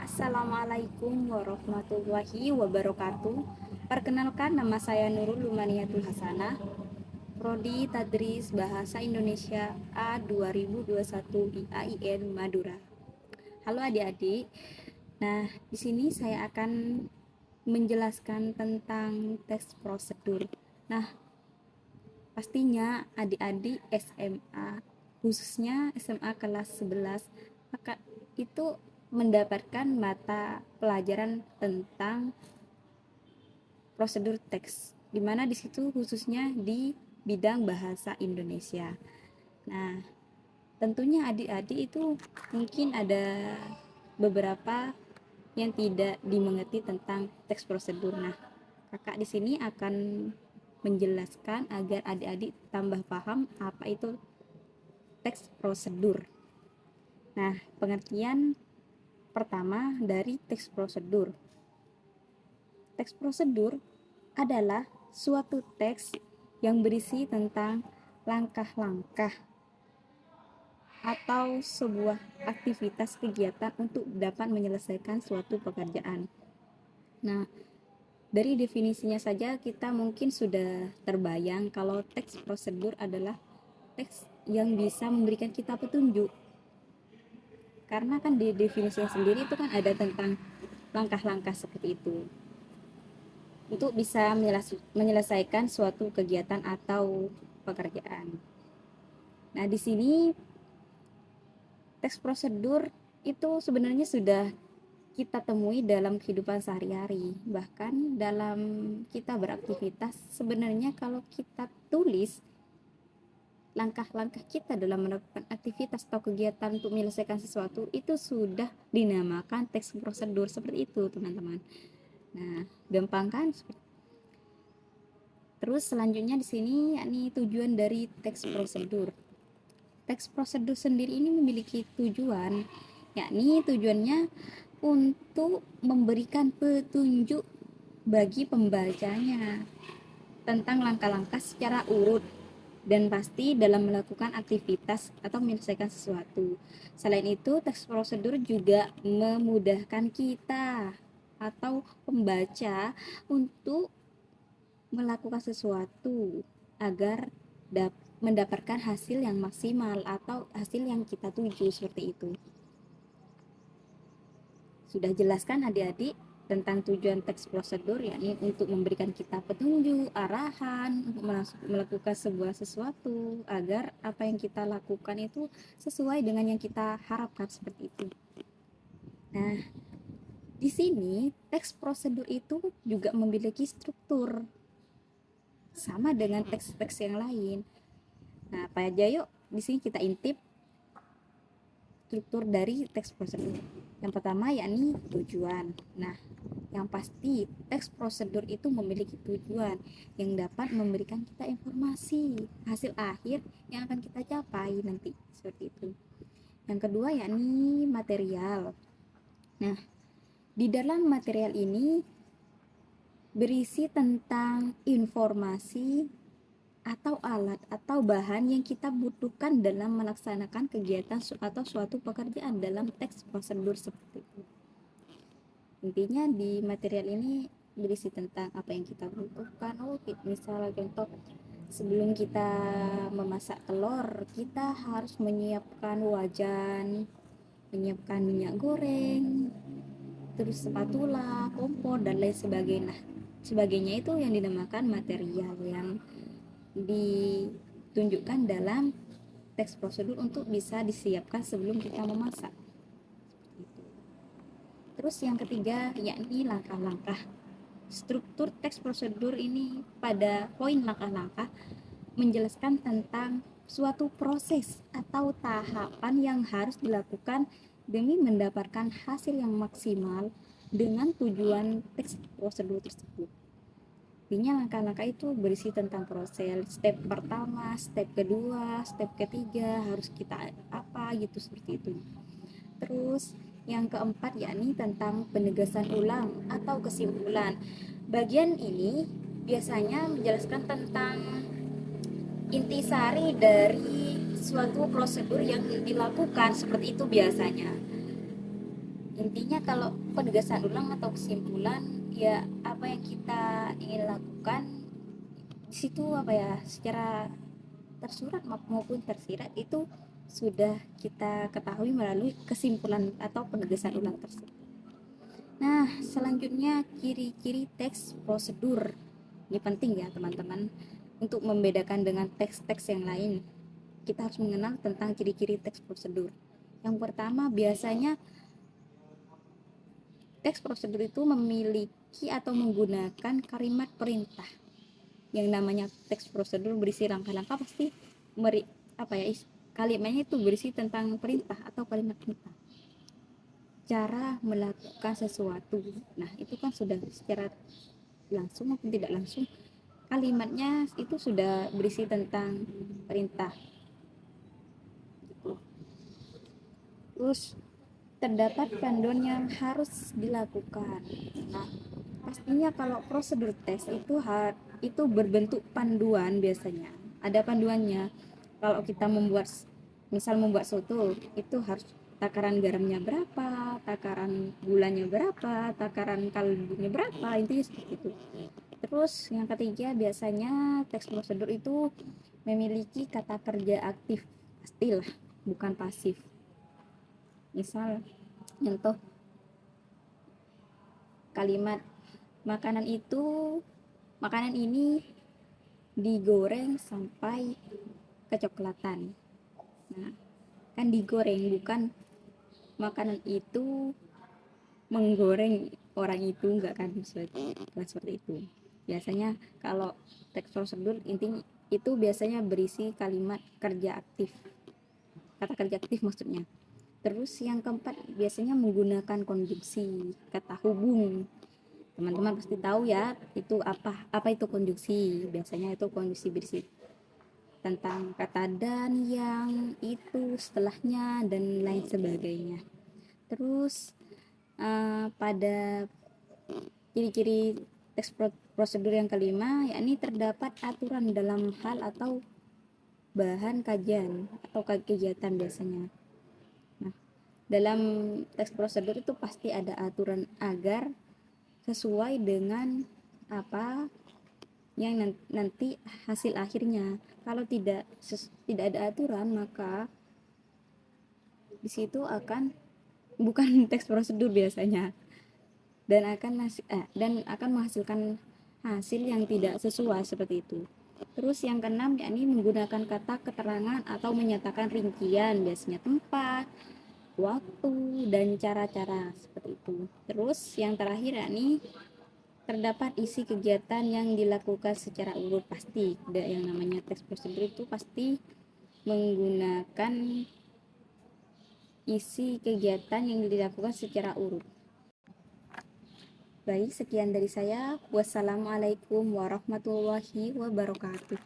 Assalamualaikum warahmatullahi wabarakatuh. Perkenalkan, nama saya Nurul Lumaniatul Hasanah, Prodi Tadris Bahasa Indonesia A 2021 IAIN Madura. Halo adik-adik. Nah, di sini saya akan menjelaskan tentang teks prosedur. Nah, pastinya adik-adik SMA, khususnya SMA kelas 11, maka itu mendapatkan mata pelajaran tentang prosedur teks, di mana di situ khususnya di bidang bahasa Indonesia. Nah, tentunya adik-adik itu mungkin ada beberapa yang tidak dimengerti tentang teks prosedur. Nah, kakak di sini akan menjelaskan agar adik-adik tambah paham apa itu teks prosedur. Nah, pengertian pertama dari teks prosedur. Teks prosedur adalah suatu teks yang berisi tentang langkah-langkah atau sebuah aktivitas kegiatan untuk dapat menyelesaikan suatu pekerjaan. Nah, dari definisinya saja kita mungkin sudah terbayang kalau teks prosedur adalah teks yang bisa memberikan kita petunjuk. Karena kan di definisinya sendiri itu kan ada tentang langkah-langkah seperti itu untuk bisa menyelesaikan suatu kegiatan atau pekerjaan. Nah, di sini teks prosedur itu sebenarnya sudah kita temui dalam kehidupan sehari-hari. Bahkan dalam kita beraktivitas, sebenarnya kalau kita tulis langkah-langkah kita dalam melakukan aktivitas atau kegiatan untuk menyelesaikan sesuatu itu sudah dinamakan teks prosedur seperti itu, teman-teman. Nah, gampang kan? Terus selanjutnya di sini yakni tujuan dari teks prosedur. Teks prosedur sendiri ini memiliki tujuan, yakni tujuannya untuk memberikan petunjuk bagi pembacanya tentang langkah-langkah secara urut dan pasti dalam melakukan aktivitas atau menyelesaikan sesuatu. Selain itu, teks prosedur juga memudahkan kita atau pembaca untuk melakukan sesuatu agar mendapatkan hasil yang maksimal atau hasil yang kita tuju, seperti itu. Sudah jelaskan adik-adik tentang tujuan teks prosedur, yakni untuk memberikan kita petunjuk, arahan untuk melakukan sebuah sesuatu agar apa yang kita lakukan itu sesuai dengan yang kita harapkan, seperti itu. Nah, di sini teks prosedur itu juga memiliki struktur sama dengan teks-teks yang lain. Nah, apa aja yuk di sini kita intip struktur dari teks prosedur. Yang pertama yakni tujuan. Nah, yang pasti teks prosedur itu memiliki tujuan yang dapat memberikan kita informasi hasil akhir yang akan kita capai nanti, seperti itu. Yang kedua yakni material. Nah, di dalam material ini berisi tentang informasi atau alat atau bahan yang kita butuhkan dalam melaksanakan kegiatan atau suatu pekerjaan dalam teks prosedur, seperti itu. Intinya di material ini berisi tentang apa yang kita butuhkan. Misalnya contoh, sebelum kita memasak telur, kita harus menyiapkan wajan, menyiapkan minyak goreng, terus spatula, kompor, dan lain sebagainya. Sebagainya itu yang dinamakan material yang ditunjukkan dalam teks prosedur untuk bisa disiapkan sebelum kita memasak. Terus yang ketiga yakni langkah-langkah. Struktur teks prosedur ini pada poin langkah-langkah menjelaskan tentang suatu proses atau tahapan yang harus dilakukan demi mendapatkan hasil yang maksimal dengan tujuan teks prosedur tersebut. Intinya langkah-langkah itu berisi tentang proses, step pertama, step kedua, step ketiga harus kita apa gitu, seperti itu. Terus yang keempat yakni tentang penegasan ulang atau kesimpulan. Bagian ini biasanya menjelaskan tentang intisari dari suatu prosedur yang dilakukan, seperti itu biasanya. Intinya kalau penegasan ulang atau kesimpulan, ya apa yang kita ingin lakukan di situ apa ya, secara tersurat maupun tersirat itu sudah kita ketahui melalui kesimpulan atau penegasan ulang tersebut. Nah, selanjutnya ciri-ciri teks prosedur. Ini penting ya teman-teman, untuk membedakan dengan teks-teks yang lain. Kita harus mengenal tentang ciri-ciri teks prosedur. Yang pertama, biasanya teks prosedur itu memiliki atau menggunakan kalimat perintah. Yang namanya teks prosedur berisi langkah-langkah pasti kalimatnya itu berisi tentang perintah atau kalimat perintah. Cara melakukan sesuatu. Nah, itu kan sudah secara langsung maupun tidak langsung kalimatnya itu sudah berisi tentang perintah. Terus terdapat panduan yang harus dilakukan. Nah, pastinya kalau prosedur tes itu berbentuk panduan biasanya. Ada panduannya. Kalau kita membuat soto, itu harus takaran garamnya berapa, takaran gulanya berapa, takaran kaldunya berapa, intinya seperti itu. Terus yang ketiga, biasanya teks prosedur itu memiliki kata kerja aktif, pastilah, bukan pasif. Misal contoh kalimat makanan ini digoreng sampai kecoklatan. Nah, kan digoreng, bukan makanan itu menggoreng orang itu, enggak kan, seperti itu. Biasanya kalau teks prosedur intinya itu biasanya berisi kalimat kerja aktif, kata kerja aktif maksudnya. Terus yang keempat, biasanya menggunakan konjungsi kata hubung. Teman-teman pasti tahu ya itu apa itu konjungsi. Biasanya itu konjungsi berisi tentang kata dan, yang, itu, setelahnya, dan lain sebagainya. Terus pada ciri-ciri teks prosedur yang kelima, yakni terdapat aturan dalam hal atau bahan kajian atau kegiatan biasanya. Nah, dalam teks prosedur itu pasti ada aturan agar sesuai dengan apa yang nanti hasil akhirnya. Kalau tidak ada aturan, maka di situ akan bukan teks prosedur biasanya, dan akan menghasilkan hasil yang tidak sesuai seperti itu. Terus yang keenam, yakni menggunakan kata keterangan atau menyatakan rincian, biasanya tempat, waktu, dan cara-cara seperti itu. Terus yang terakhir, yakni terdapat isi kegiatan yang dilakukan secara urut. Pasti yang namanya teks prosedur itu pasti menggunakan isi kegiatan yang dilakukan secara urut. Baik, sekian dari saya. Wassalamualaikum warahmatullahi wabarakatuh.